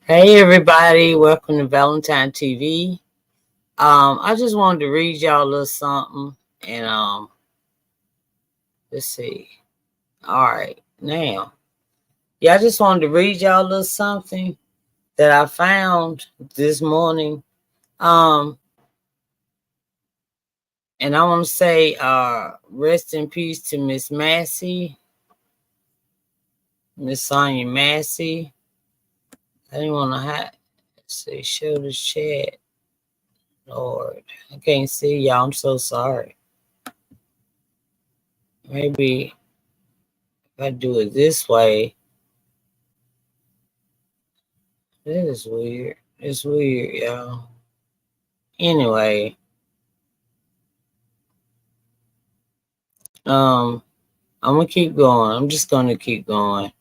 Hey everybody, welcome to Valentine TV. I just wanted to read y'all a little something and let's see. All right, now. Yeah, I just wanted to read y'all a little something that I found this morning. Um, and I want to say rest in peace to Miss Massey, Miss Sonya Massey. I didn't want to say show the chat. Lord, I can't see y'all. I'm so sorry. Maybe if I do it this way. That is weird. It's weird, y'all. Anyway, um, I'm gonna keep going. I'm just gonna keep going.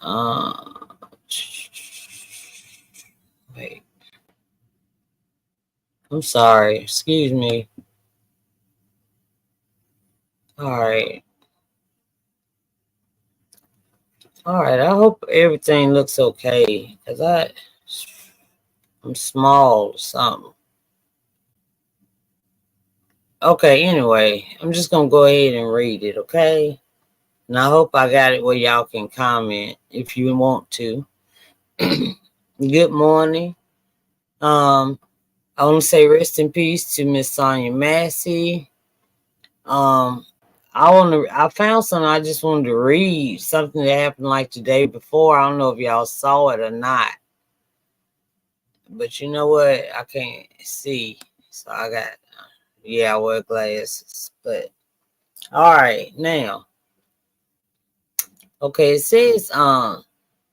Uh, wait. I'm sorry. Excuse me. All right. All right. I hope everything looks okay. I'm small or something. Okay. Anyway, I'm just gonna go ahead and read it. Okay. And I hope I got it where y'all can comment if you want to. Good morning. I want to say rest in peace to Miss Sonya Massey. Um, I found something I just wanted to read, something that happened like the day before. I don't know if y'all saw it or not, but you know what? I can't see, so I wear glasses. But all right, now, okay, it says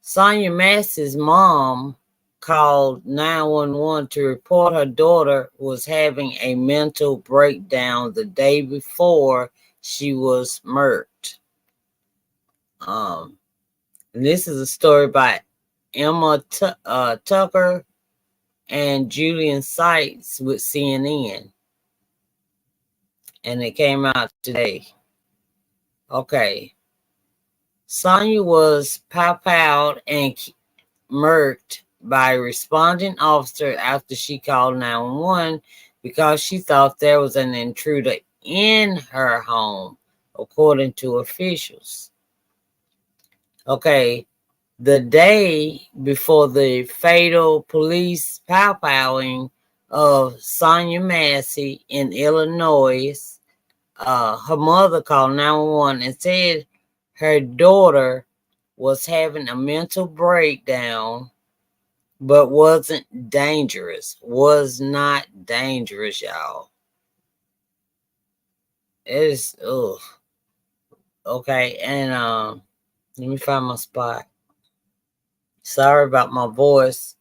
Sonya Massey's mom called 911 to report her daughter was having a mental breakdown the day before she was murked. And this is a story by Emma Tucker and Julian Seitz with CNN, and it came out today. Okay, Sonya was powwowed and murked by a responding officer after she called 911 because she thought there was an intruder in her home, according to officials. Okay, the day before the fatal police powwowing of Sonya Massey in Illinois, her mother called 911 and said her daughter was having a mental breakdown but wasn't dangerous. Was not dangerous, y'all. It's okay. And let me find my spot. Sorry about my voice.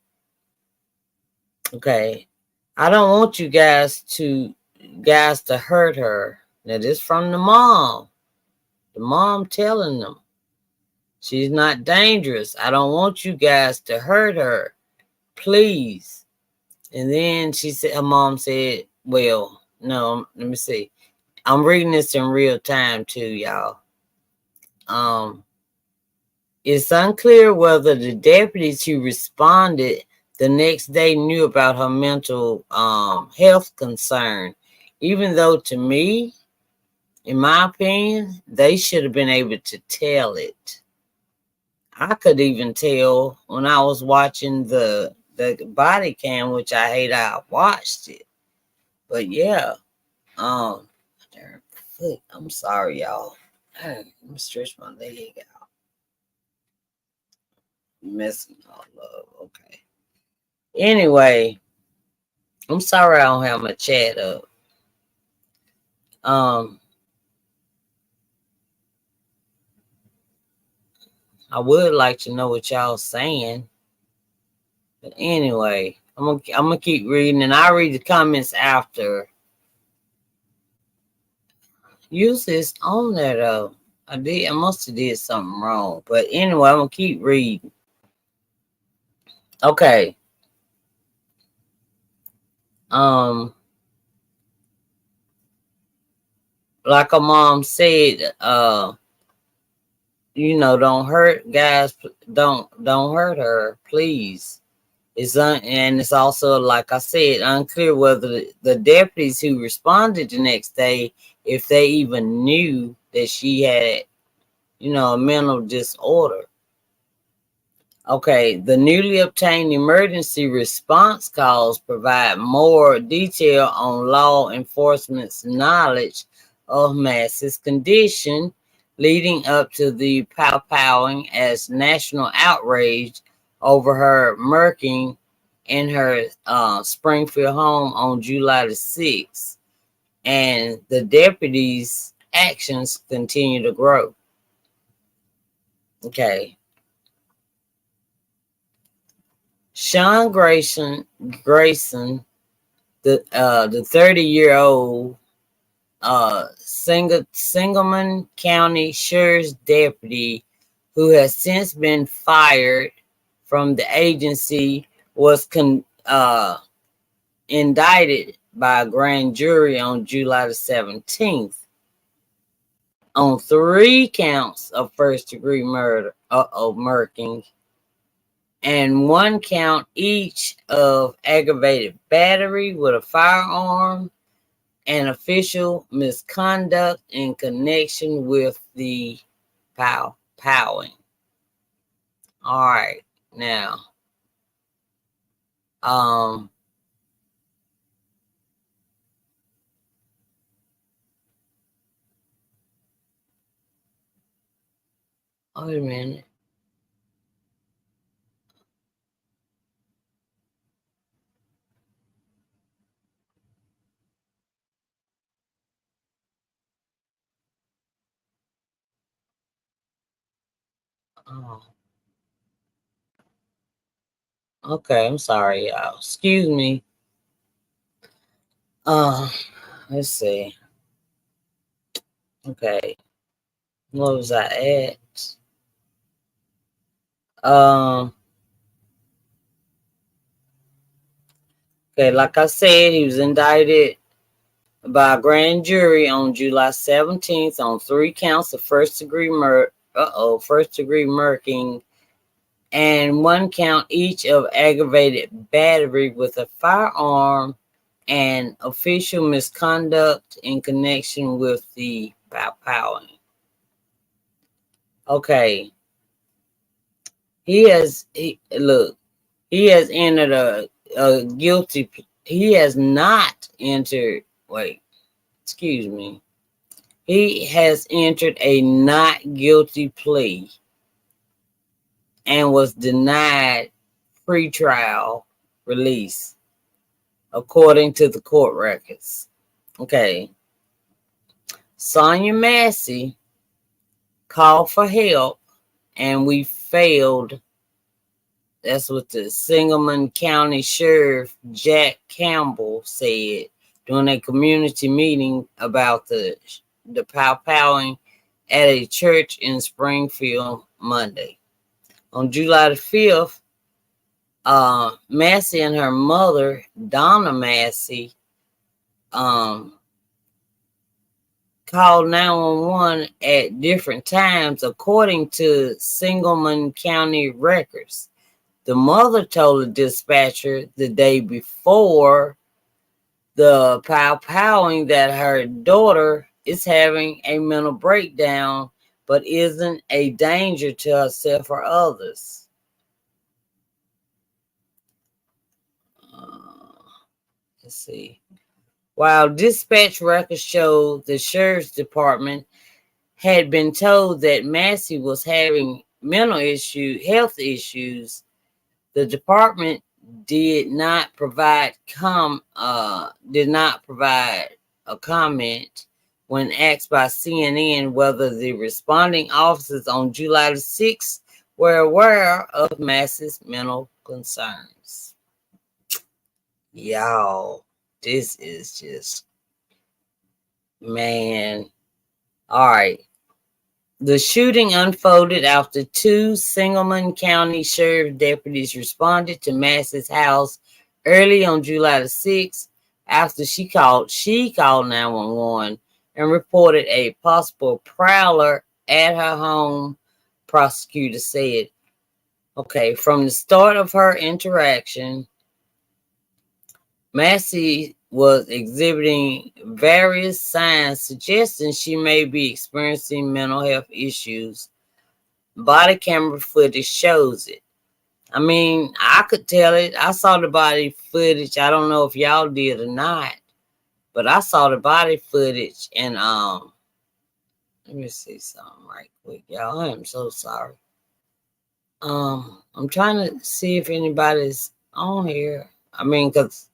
Okay. I don't want you guys to hurt her. Now this from the mom. The mom telling them she's not dangerous. I don't want you guys to hurt her. Please. And then her mom said, well, no, let me see. I'm reading this in real time too, y'all. It's unclear whether the deputies who responded the next day knew about her mental health concern, even though to me, in my opinion, they should have been able to tell it. I could even tell when I was watching the body cam, which I hate I watched it. But yeah, I'm sorry, y'all. Let me stretch my leg out. Messing all up. Okay. Anyway, I'm sorry I don't have my chat up. I would like to know what y'all saying. But anyway, I'm gonna keep reading and I'll read the comments after. Usually it's on there though. I must have did something wrong. But anyway, I'm gonna keep reading. Okay. Like a mom said, don't hurt guys. Don't hurt her, please. And it's also, like I said, unclear whether the deputies who responded the next day, if they even knew that she had, a mental disorder. Okay, the newly obtained emergency response calls provide more detail on law enforcement's knowledge of Massey's condition, leading up to the powwowing as national outrage over her murking in her Springfield home on July the 6th. And the deputies' actions continue to grow. Okay. Sean Grayson, the 30-year-old Sangamon County Sheriff's deputy, who has since been fired from the agency, was indicted by a grand jury on July the 17th on 3 counts of first-degree murking, and 1 count each of aggravated battery with a firearm and official misconduct in connection with the powwowing. All right, now, wait a minute. Oh, okay, I'm sorry, y'all. Excuse me. Let's see. Okay, what was I at? Okay, like I said, he was indicted by a grand jury on July 17th on 3 counts of first-degree murking, and 1 count each of aggravated battery with a firearm and official misconduct in connection with the powwowing. Okay, he has entered a guilty. He has not entered. Wait, excuse me. He has entered a not guilty plea and was denied pretrial release, according to the court records. Okay. Sonya Massey called for help, and we failed. That's what the Sangamon County Sheriff Jack Campbell said during a community meeting about the powwowing at a church in Springfield Monday. On July the 5th, Massey and her mother, Donna Massey, called 911 at different times, according to Sangamon County records. The mother told the dispatcher the day before the powwowing that her daughter is having a mental breakdown, but isn't a danger to herself or others. Let's see. While dispatch records show the sheriff's department had been told that Massey was having health issues, the department did not provide a comment when asked by CNN whether the responding officers on July the 6th were aware of Massey's mental concerns. Y'all, this is just, man. All right. The shooting unfolded after 2 Sangamon County Sheriff deputies responded to Massey's house early on July the 6th after she called 911 and reported a possible prowler at her home prosecutor said, okay, from the start of her interaction, Massey was exhibiting various signs suggesting she may be experiencing mental health issues. Body camera footage shows it. I mean, I could tell it. I saw the body footage. I don't know if y'all did or not, but I saw the body footage, and let me see something right quick, y'all. I am so sorry. I'm trying to see if anybody's on here. I mean, cause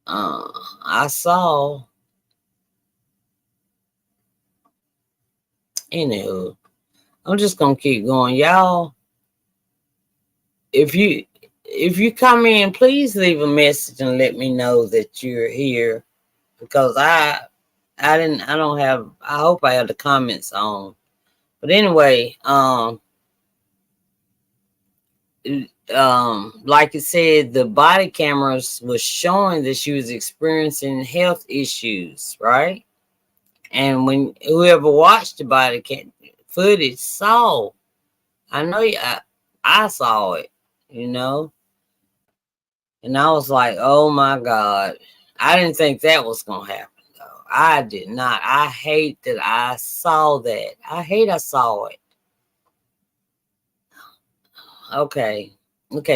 I saw. Anywho, I'm just gonna keep going, y'all. If you come in, please leave a message and let me know that you're here, because I don't have. I hope I have the comments on. But anyway, like it said, the body cameras was showing that she was experiencing health issues, right? And when whoever watched the body footage saw, I know I saw it, you know, and I was like, oh my God, I didn't think that was gonna happen though. I did not. I hate that I saw that. I saw it. Okay,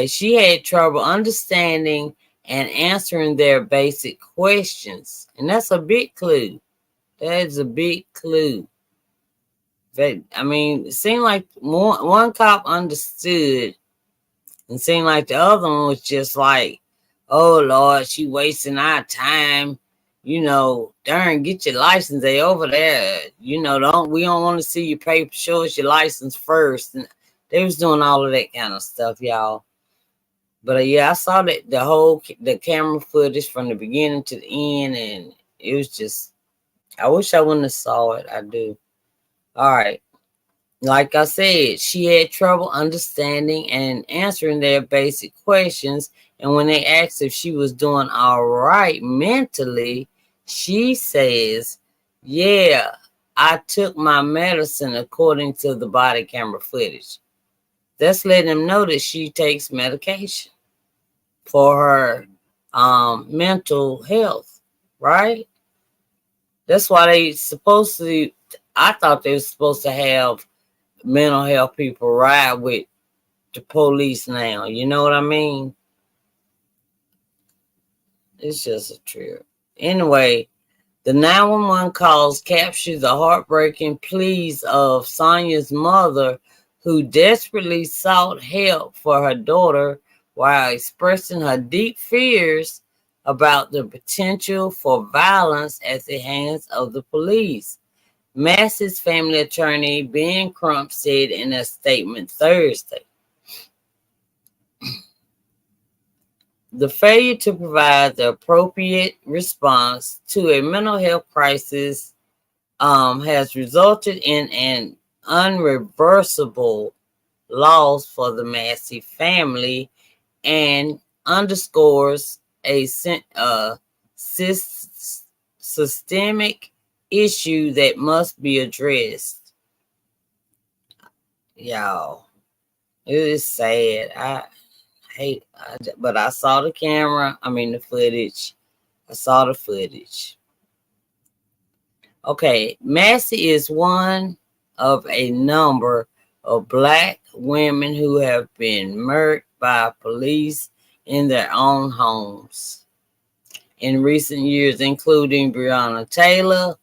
she had trouble understanding and answering their basic questions, and that's a big clue. That is a big clue. I mean, it seemed like one cop understood, and seemed like the other one was just like, "Oh Lord, she wasting our time." You know, darn, get your license. They over there. You know, we don't want to see your paper. Show us your license first. And they was doing all of that kind of stuff, y'all. But yeah, I saw that the camera footage from the beginning to the end, and it was just. I wish I wouldn't have saw it. I do. All right. Like I said, she had trouble understanding and answering their basic questions. And when they asked if she was doing all right mentally, she says, yeah, I took my medicine according to the body camera footage. That's letting them know that she takes medication for her mental health, right? That's why they supposed to, I thought they were supposed to have mental health people ride with the police now. You know what I mean? It's just a trip. Anyway, the 911 calls capture the heartbreaking pleas of Sonya's mother, who desperately sought help for her daughter while expressing her deep fears about the potential for violence at the hands of the police. Massey's family attorney, Ben Crump, said in a statement Thursday, the failure to provide the appropriate response to a mental health crisis has resulted in an unreversible loss for the Massey family and underscores a systemic issue that must be addressed. Y'all, it is sad. But I saw the the footage. I saw the footage. Okay, Massey is one of a number of Black women who have been murdered by police in their own homes in recent years, including Breonna Taylor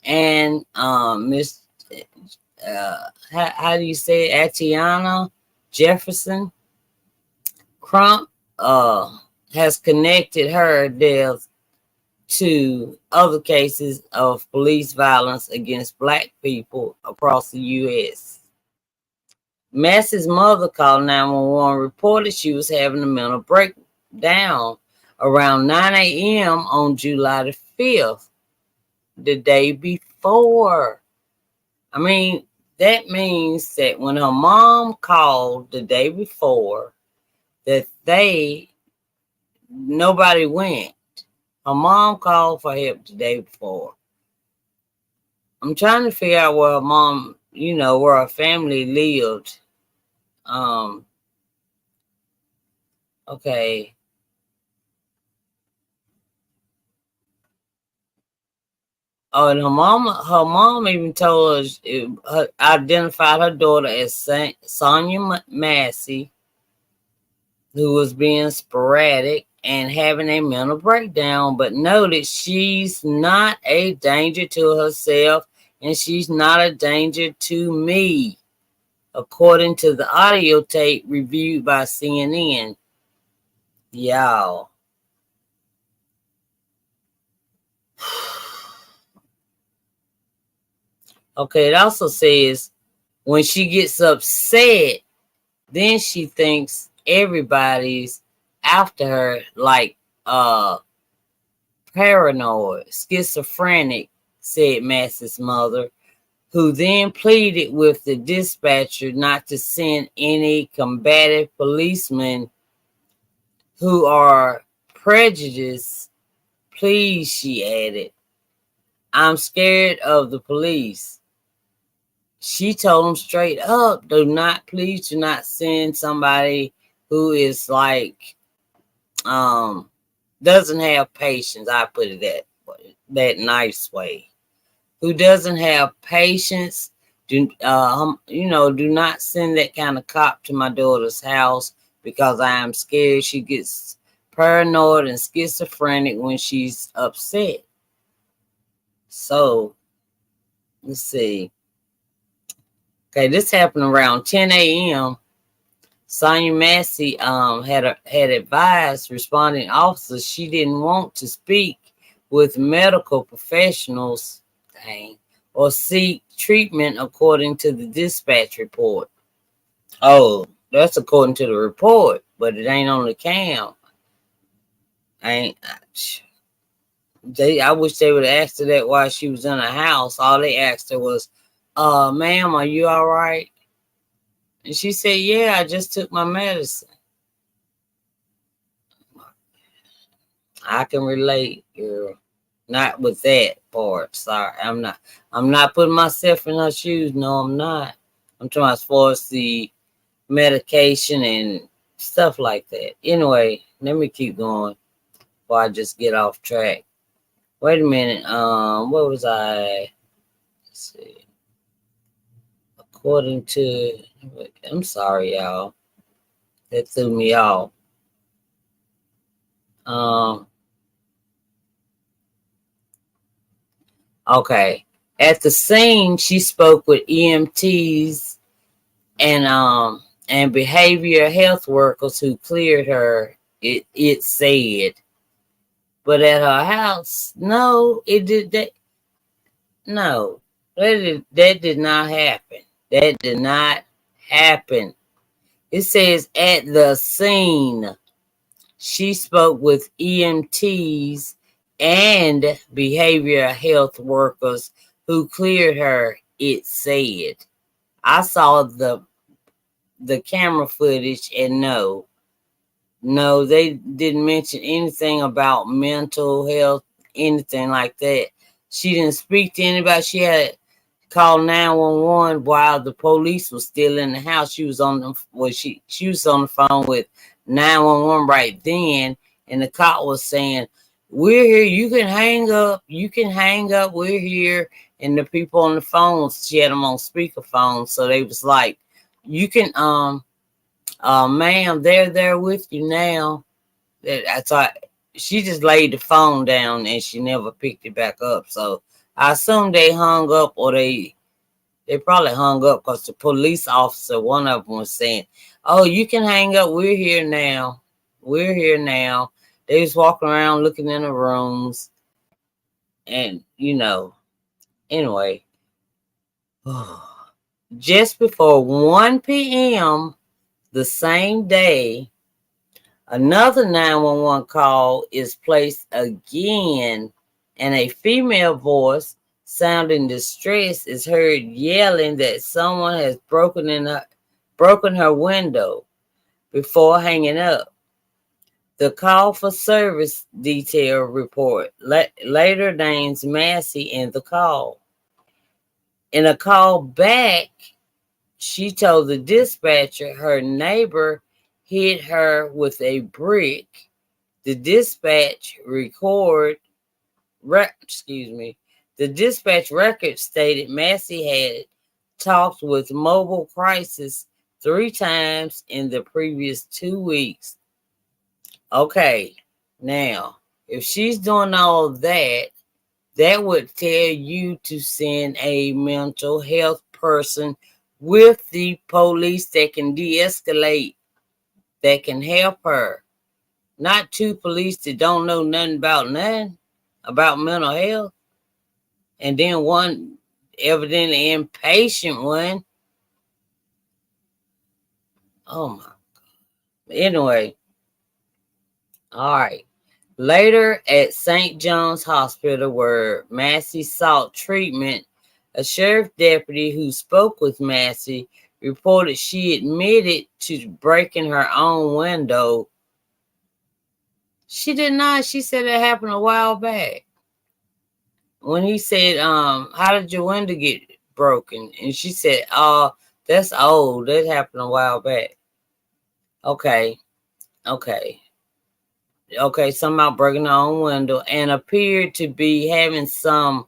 and Miss how do you say it? Atiana Jefferson. Crump has connected her death to other cases of police violence against Black people across the U.S. Massey's mother called 911, reported she was having a mental breakdown around 9 a.m. on July the 5th, the day before. I mean, that means that when her mom called the day before, that nobody went. Her mom called for help the day before. I'm trying to figure out where her mom where her family lived. Okay. Oh, and her mom even told us, identified her daughter as Sonya Massey, who was being sporadic and having a mental breakdown, but noted she's not a danger to herself and she's not a danger to me, according to the audio tape reviewed by CNN. Y'all. Okay, it also says when she gets upset, then she thinks everybody's after her, like paranoid, schizophrenic, said Massey's mother, who then pleaded with the dispatcher not to send any combative policemen who are prejudiced. Please, she added, I'm scared of the police. She told him straight up, please do not send somebody who is like, doesn't have patience. I put it that nice way. Who doesn't have patience. Do not send that kind of cop to my daughter's house because I am scared she gets paranoid and schizophrenic when she's upset. So let's see. Okay, this happened around 10 a.m. Sonya Massey had advised responding officers she didn't want to speak with medical professionals, or seek treatment, according to the dispatch report. Oh, that's according to the report, but it ain't on the cam. I wish they would have asked her that while she was in the house. All they asked her was, ma'am, are you all right? And she said, yeah, I just took my medicine. I can relate, girl. Not with that part. Sorry. I'm not putting myself in her shoes. No, I'm not. I'm talking as far as the medication and stuff like that. Anyway, let me keep going before I just get off track. Wait a minute. What was I? Let's see. According to, I'm sorry, y'all. That threw me off. Okay. At the scene, she spoke with EMTs and behavioral health workers who cleared her. It said, but at her house, no, it did that. No, that did not happen. That did not happen. It says at the scene, she spoke with EMTs and behavioral health workers who cleared her. It said, I saw the camera footage, and no, they didn't mention anything about mental health, anything like that. She didn't speak to anybody. She had called 911 while the police was still in the house. She was on she was on the phone with 911 right then, and the cop was saying, we're here, you can hang up, we're here. And the people on the phones, she had them on speakerphone, so they was like, you can ma'am, they're there with you now. I thought she just laid the phone down and she never picked it back up. So I assume they hung up, or they probably hung up because the police officer, one of them, was saying, oh, you can hang up. We're here now. We're here now. They was walking around looking in the rooms. And, anyway, just before 1 p.m. the same day, another 911 call is placed again, and a female voice sounding distressed is heard yelling that someone has broken her window before hanging up. The call for service detail report later names Massey in the call. In a call back, she told the dispatcher her neighbor hit her with a brick. The dispatch the dispatch record stated Massey had talked with Mobile Crisis 3 times in the previous 2 weeks. Okay, now, if she's doing all that, that would tell you to send a mental health person with the police that can de-escalate, that can help her. Not 2 police that don't know nothing about mental health. And then one evidently impatient one. Oh my. Anyway, all right. Later at St. John's Hospital, where Massey sought treatment, a sheriff deputy who spoke with Massey reported she admitted to breaking her own window. She did not. She said it happened a while back. When he said, how did your window get broken? And she said, oh, that's old. That happened a while back. Okay. Somehow breaking her own window and appeared to be having some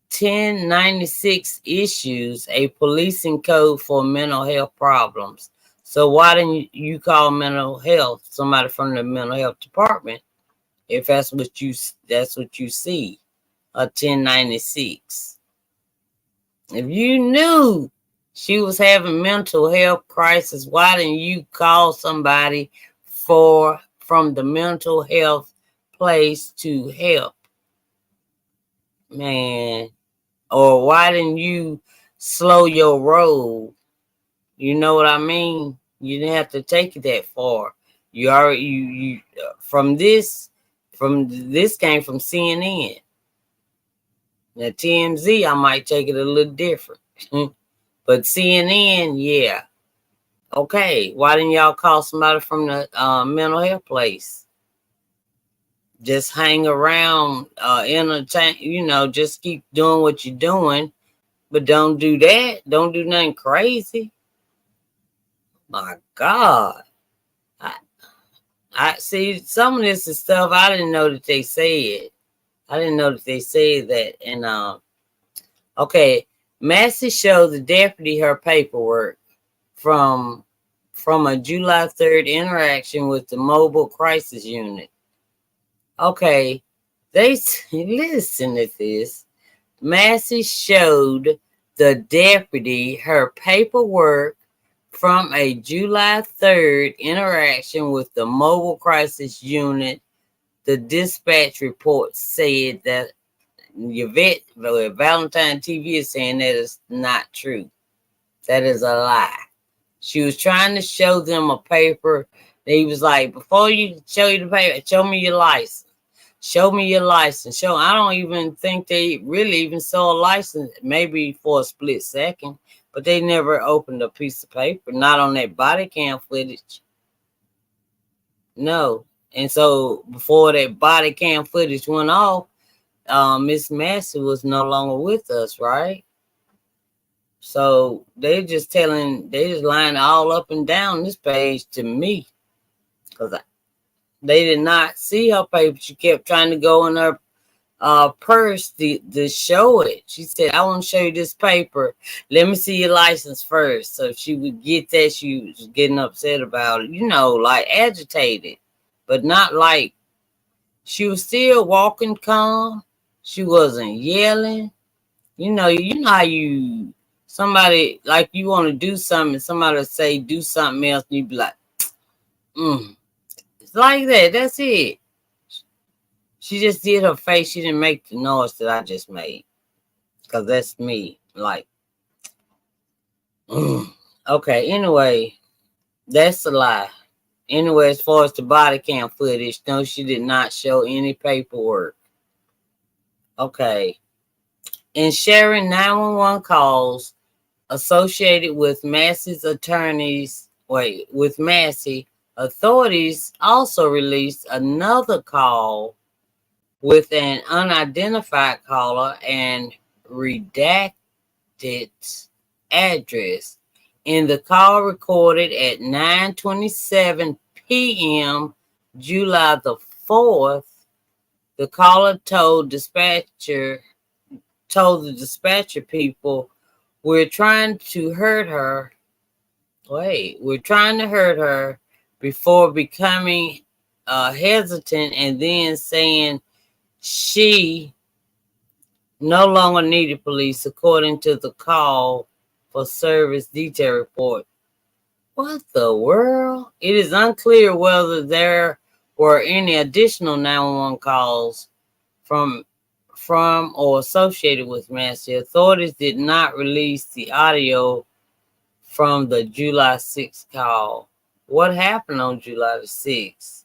1096 issues, a policing code for mental health problems. So why didn't you call mental health, somebody from the mental health department, if that's what you see, a 1096? If you knew she was having mental health crisis, why didn't you call somebody from the mental health place to help? Man. Or why didn't you slow your roll? You know what I mean? You didn't have to take it that far. You already you from this came from CNN. Now TMZ, I might take it a little different. But CNN, yeah. Okay, why didn't y'all call somebody from the mental health place? Just hang around, entertain, just keep doing what you're doing, but don't do that. Don't do nothing crazy. My God. I see some of this is stuff I didn't know that they said. I didn't know that they said that. And okay, Massey showed the deputy her paperwork from a July 3rd interaction with the mobile crisis unit. Okay, they listen to this. Massey showed the deputy her paperwork from a July 3rd interaction with the mobile crisis unit. The dispatch report said that Yvette Valentine TV is saying that is not true. That is a lie. She was trying to show them a paper. He was like, before you show you the paper, show me your license. Show me your license. I don't even think they really even saw a license, maybe for a split second, but they never opened a piece of paper, not on that body cam footage. No. And so before that body cam footage went off, Miss Massey was no longer with us, right? So they just lying all up and down this page to me, because they did not see her paper. She kept trying to go in her purse to show it. She said, I want to show you this paper. Let me see your license first. So she would get that. She was getting upset about it, like agitated, but not like, she was still walking calm. She wasn't yelling. You know how somebody, like, you want to do something, somebody say do something else, and you be like, It's like that. That's it. She just did her face. She didn't make the noise that I just made, because that's me. Like, okay. Anyway, that's a lie. Anyway, as far as the body cam footage, no, she did not show any paperwork. Okay. In sharing 911 calls associated with Massey's with Massey, authorities also released another call with an unidentified caller and redacted address. In the call recorded at 9:27 p.m. July the 4th, the caller told the dispatcher people, we're trying to hurt her. We're trying to hurt her, before becoming hesitant and then saying she no longer needed police, according to the call for service detail report. What the world? It is unclear whether there were any additional 911 calls from or associated with Massey. Authorities did not release the audio from the July 6th call. What happened on July the 6th?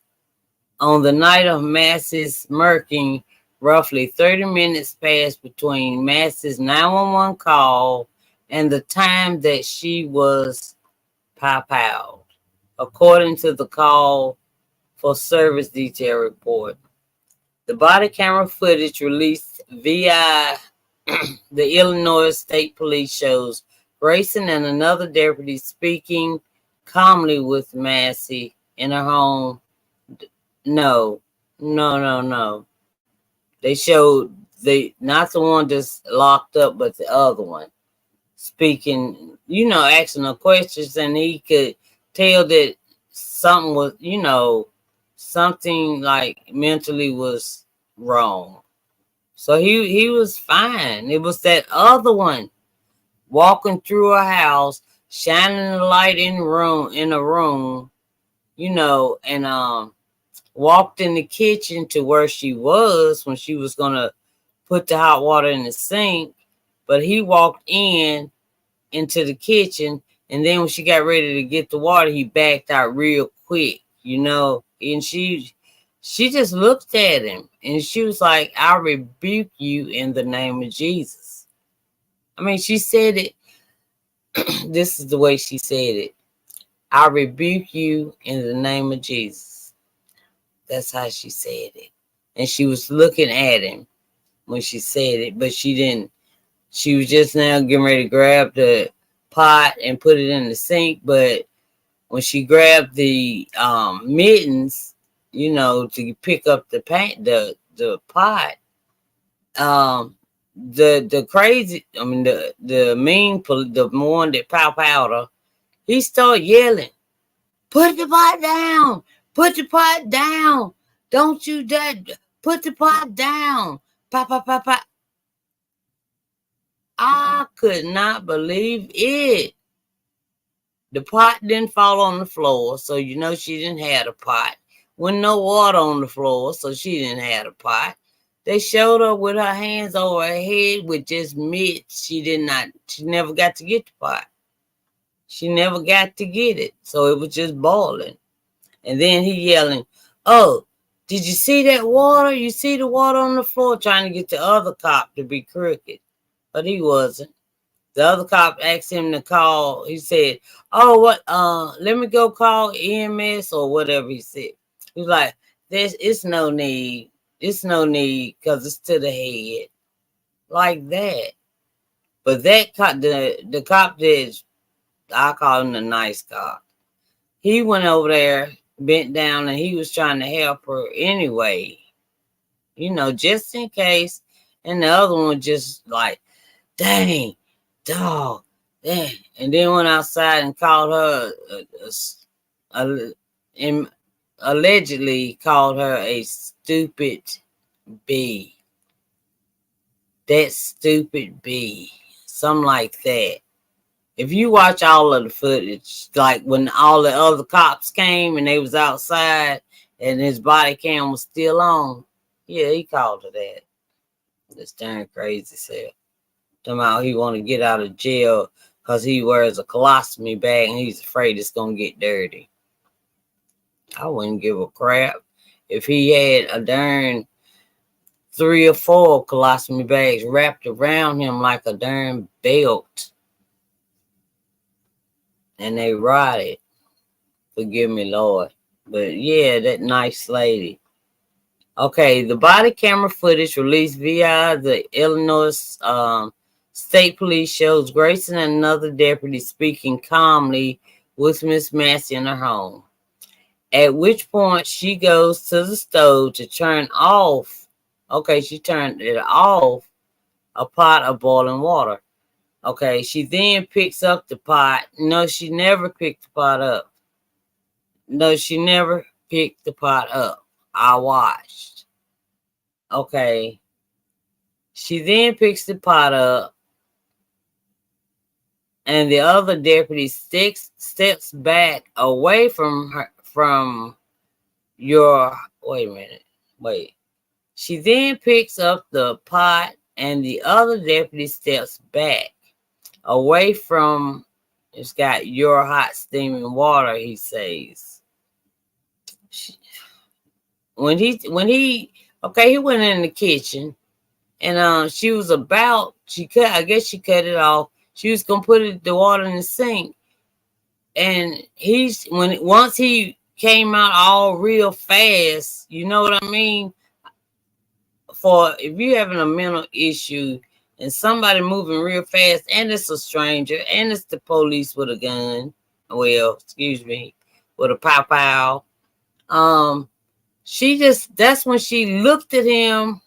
On the night of Massey's murking, roughly 30 minutes passed between Massey's 911 call and the time that she was pow-powed, according to the call for service detail report. The body camera footage released via the Illinois State Police shows Grayson and another deputy speaking calmly with Massey in her home. No. They showed not the one that's locked up, but the other one speaking, asking her questions, and he could tell that something was, something like mentally was wrong. So he was fine. It was that other one walking through a house, shining the light in a room, and walked in the kitchen to where she was when she was gonna put the hot water in the sink. But he walked into the kitchen, and then when she got ready to get the water, he backed out real quick, and she just looked at him and she was like, I rebuke you in the name of Jesus. I mean, she said it. This is the way she said it. I rebuke you in the name of Jesus. That's how she said it. And she was looking at him when she said it, but she didn't. She was just now getting ready to grab the pot and put it in the sink. But when she grabbed the mittens, to pick up the pot, the crazy, the mean, the one that powder, he started yelling, put the pot down, put the pot down, don't you dare, put the pot down, pop. I could not believe it. The pot didn't fall on the floor, so she didn't have a pot. Wasn't no water on the floor, so she didn't have a pot. They showed her with her hands over her head with just mitts. She never got to get the pot. She never got to get it, so it was just boiling. And then he yelling, oh, did you see that water? You see the water on the floor, trying to get the other cop to be crooked. But he wasn't. The other cop asked him to call. He said, oh, what? Let me go call EMS or whatever he said. He was like, it's no need. It's no need because it's to the head. Like that. But that cop, the cop that I call him the nice cop, he went over there, bent down, and he was trying to help her anyway. Just in case. And the other one just like, dang, dog, dang. And then went outside and called her, allegedly called her a stupid bee. That stupid bee. Something like that. If you watch all of the footage, like when all the other cops came and they was outside and his body cam was still on, yeah, he called her that. That's darn crazy self. Somehow he want to get out of jail because he wears a colostomy bag and he's afraid it's going to get dirty. I wouldn't give a crap if he had a darn 3 or 4 colostomy bags wrapped around him like a darn belt. And they rotted. Forgive me, Lord. But yeah, that nice lady. Okay, the body camera footage released via the Illinois State police shows Grayson and another deputy speaking calmly with Miss Massey in her home. At which point she goes to the stove to turn off. Okay, she turned it off, a pot of boiling water. Okay, she then picks up the pot. No, she never picked the pot up. No, she never picked the pot up. I watched. Okay. She then picks the pot up, and the other deputy steps back away from her from your wait a minute. Wait. She then picks up the pot, and the other deputy steps back away from it's got your hot steaming water, he says. When he okay, he went in the kitchen, and she was about I guess she cut it off. She was gonna put the water in the sink, and once he came out all real fast, you know what I mean? For if you're having a mental issue and somebody moving real fast, and it's a stranger, and it's the police with a gun, well, excuse me, with a pow, that's when she looked at him.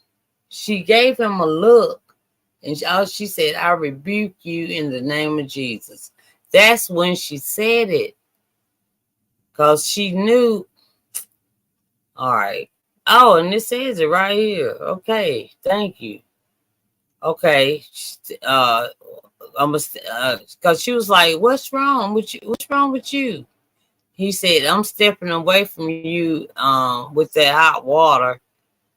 She gave him a look, and she said, I rebuke you in the name of Jesus. That's when she said it, because she knew. All right. Oh, and it says it right here. Okay, thank you. Okay, because she was like, "What's wrong with you? What's wrong with you?" He said, "I'm stepping away from you, with that hot water."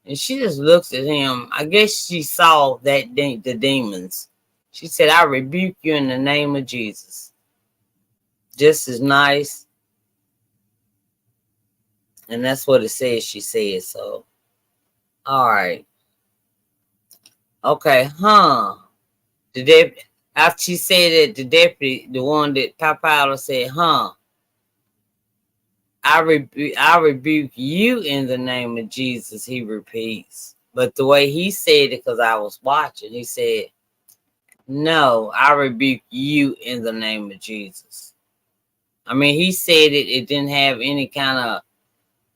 And she just looks at him. I guess she saw that the demons. She said, "I rebuke you in the name of Jesus." Just as nice, and that's what it says. She said so. All right. Okay, huh? The deputy, after she said that, the deputy, the one that Papa said, huh? I rebuke you in the name of Jesus, he repeats. But the way he said it, because I was watching, he said, no, I rebuke you in the name of Jesus. I mean, he said it, it didn't have any kind of,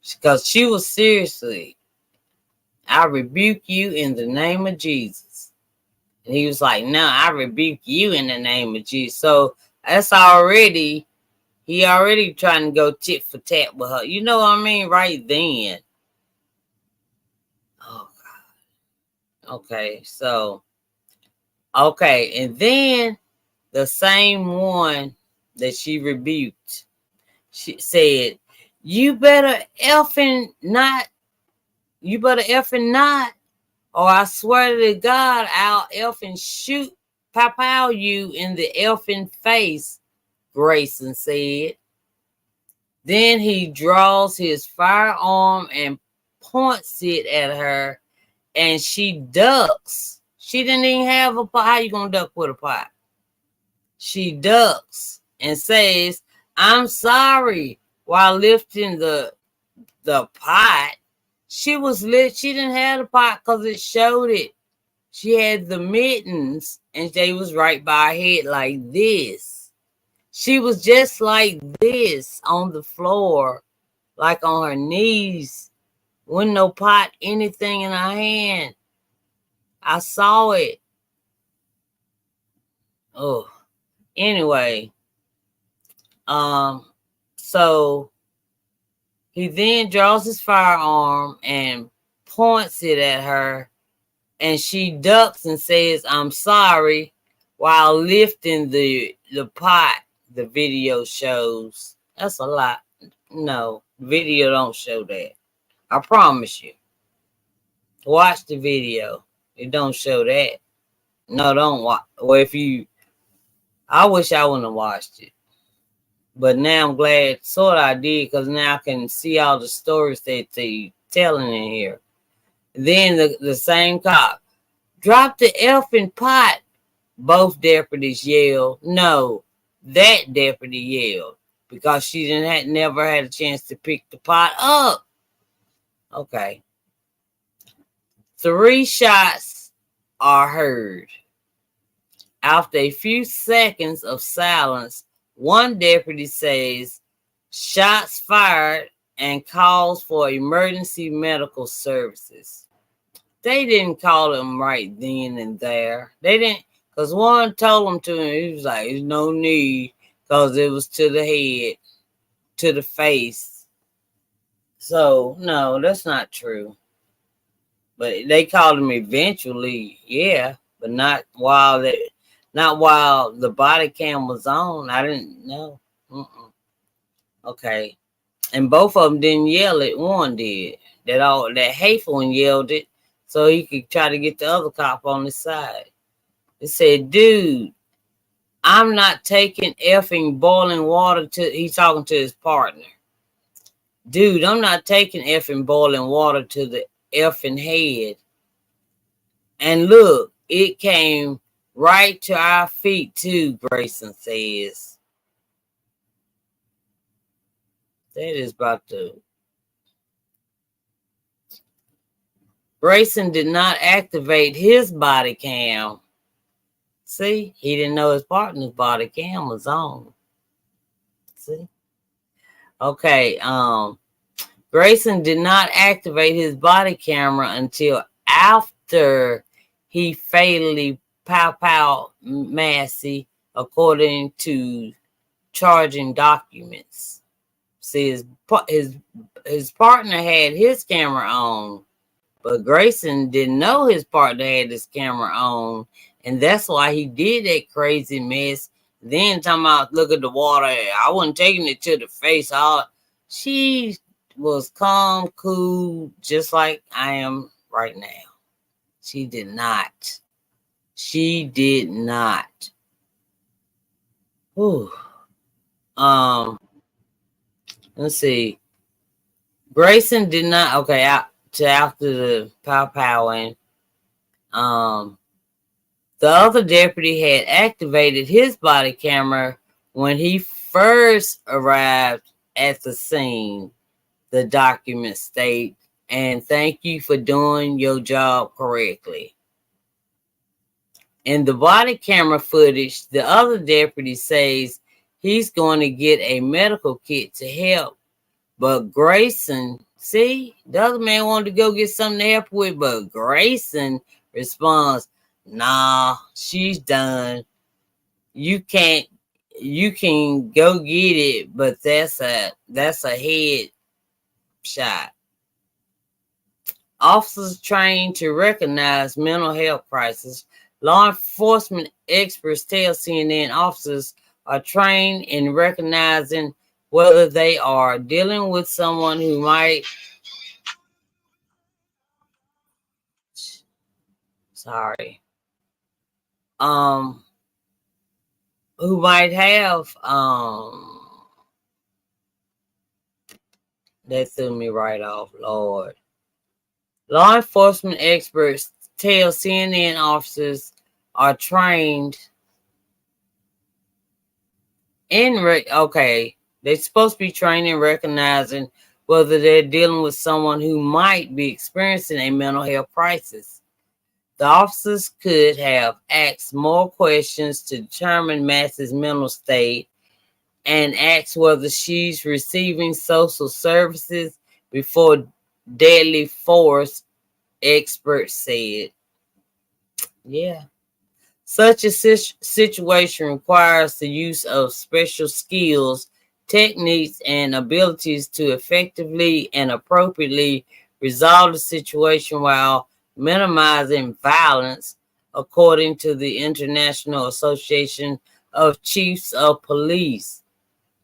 because she was seriously, I rebuke you in the name of Jesus. And he was like, no, I rebuke you in the name of Jesus. So that's already, he already trying to go tit for tat with her. You know what I mean? Right then. Oh, God. Okay, so, okay. And then the same one that she rebuked, she said, you better effing not, or I swear to God, I'll effing shoot pow you in the effing face, Grayson said. Then he draws his firearm and points it at her, and she ducks. She didn't even have a pot. How you gonna duck with a pot? She ducks and says, I'm sorry, while lifting the pot. She didn't have the pot because it showed it. She had the mittens, and they was right by her head like this. She was just like this on the floor, like on her knees, with no pot, anything in her hand. I saw it. Oh, anyway, so he then draws his firearm and points it at her, and she ducks and says, I'm sorry, while lifting the pot. The video shows. That's a lot. No, video don't show that. I promise you. Watch the video. It don't show that. No, don't watch. Well, I wish I wouldn't have watched it. But now I'm glad sort of I did, because now I can see all the stories that they telling in here. Then the same cop, drop the effing pot. Both deputies yelled. No, that deputy yelled, because she never had a chance to pick the pot up. Okay. 3 shots are heard. After a few seconds of silence, one deputy says, "Shots fired," and calls for emergency medical services. They didn't call him right then and there. They didn't, because one told him to him, he was like, "There's no need," because it was to the head, to the face. So, no, that's not true. But they called him eventually, yeah, but not while the body cam was on. I didn't know. Okay. And both of them didn't yell it. One did. That hateful one yelled it so he could try to get the other cop on his side. It said, "Dude, I'm not taking effing boiling water to," he's talking to his partner. "Dude, I'm not taking effing boiling water to the effing head. And look, it came right to our feet too," Grayson says. That is about to. Grayson did not activate his body cam. See, he didn't know his partner's body cam was on. See? Okay, Grayson did not activate his body camera until after he fatally pow Massey, according to charging documents. See, his partner had his camera on, but Grayson didn't know his partner had his camera on, and that's why he did that crazy mess. Then talking about, "Look at the water. I wasn't taking it to the face." She was calm, cool, just like I am right now. She did not. She did not. Whew. Let's see. Grayson did not. Okay, after the powing. The other deputy had activated his body camera when he first arrived at the scene, the documents state, "and thank you for doing your job correctly." In the body camera footage, the other deputy says he's going to get a medical kit to help, but Grayson, see, the other man wanted to go get something to help with, but Grayson responds, "Nah, she's done. You can go get it, but that's a head shot." Officers trained to recognize mental health crises. Law enforcement experts tell CNN officers are trained in recognizing whether they are dealing with someone who might um who might have that threw me right off, Lord. Law enforcement experts tell CNN officers are trained in okay, they're supposed to be trained in recognizing whether they're dealing with someone who might be experiencing a mental health crisis. The officers could have asked more questions to determine Massey's mental state and asked whether she's receiving social services before deadly force, experts said. Yeah. Such a situation requires the use of special skills, techniques, and abilities to effectively and appropriately resolve the situation while minimizing violence, according to the International Association of Chiefs of Police,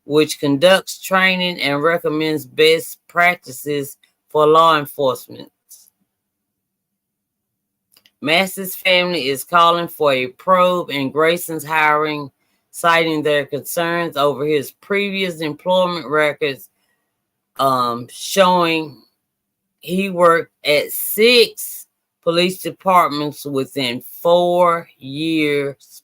which conducts training and recommends best practices for law enforcement. Massey's family is calling for a probe in Grayson's hiring, citing their concerns over his previous employment records, showing he worked at 6 police departments within 4 years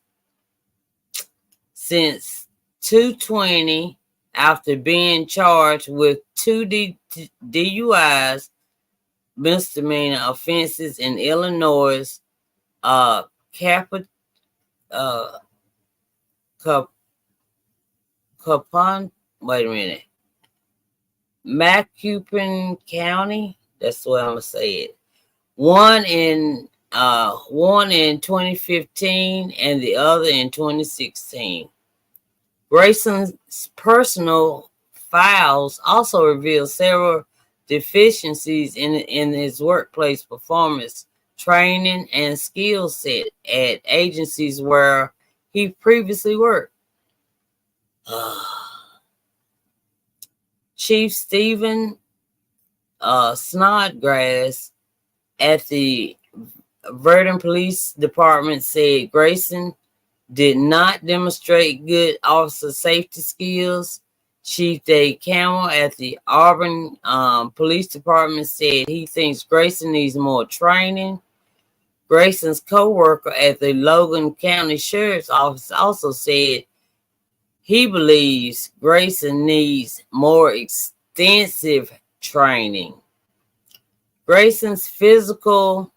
since 2020, after being charged with 2 DUIs, misdemeanor offenses in Illinois, uh, Cap- Capon, wait a minute, Macoupin County. That's the way I'm gonna say it. One in 2015 and the other in 2016. Grayson's personal files also reveal several deficiencies in his workplace performance, training, and skill set at agencies where he previously worked. Chief Stephen Snodgrass at the Verdun Police Department said Grayson did not demonstrate good officer safety skills. Chief Dave Campbell at the Auburn Police Department said he thinks Grayson needs more training. Grayson's co-worker at the Logan County Sheriff's Office also said he believes Grayson needs more extensive training. Grayson's physical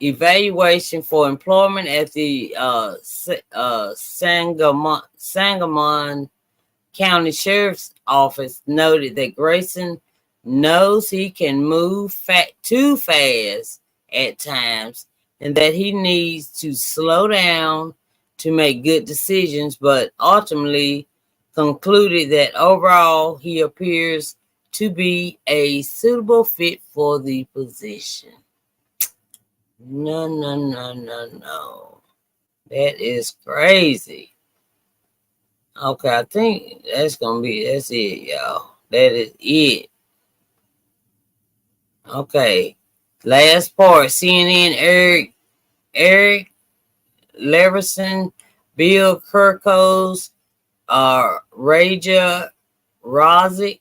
evaluation for employment at the Sangamon County Sheriff's Office noted that Grayson knows he can move too fast at times and that he needs to slow down to make good decisions, but ultimately concluded that overall he appears to be a suitable fit for the position. No, no, no, no, no. That is crazy. Okay, I think that's it, y'all. That is it. Okay. Last part. CNN Eric Leverson, Bill Kirkos, Raja Rozick,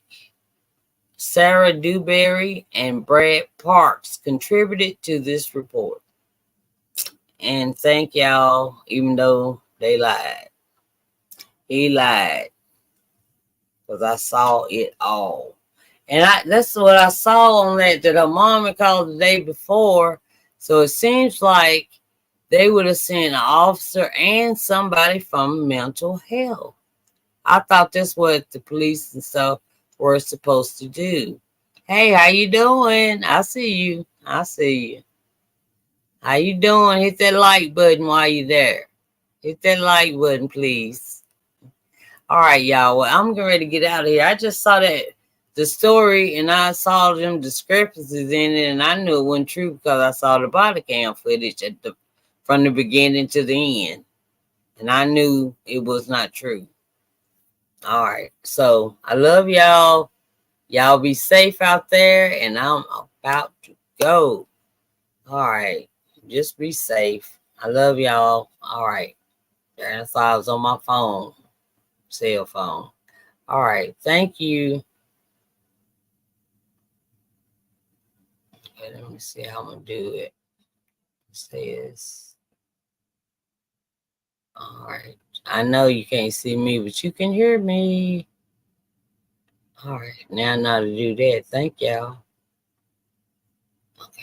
Sarah Dewberry, and Brad Parks contributed to this report. And thank y'all, even though they lied. He lied. Because I saw it all. And that's what I saw on that her mom had called the day before. So it seems like they would have sent an officer and somebody from mental health. I thought that's what the police and stuff were supposed to do. Hey, how you doing? I see you. I see you. How you doing? Hit that like button while you're there. Hit that like button, please. All right, y'all. Well, I'm getting ready to get out of here. I just saw the story and I saw them discrepancies in it, and I knew it wasn't true because I saw the body cam footage from the beginning to the end, and I knew it was not true. All right. So I love y'all. Y'all be safe out there, and I'm about to go. All right. Just be safe. I love y'all. All right. That's all I was on my phone, cell phone. All right. Thank you. Okay, let me see how I'm going to do it. It says, all right. I know you can't see me, but you can hear me. All right. Now I know how to do that. Thank y'all. Okay.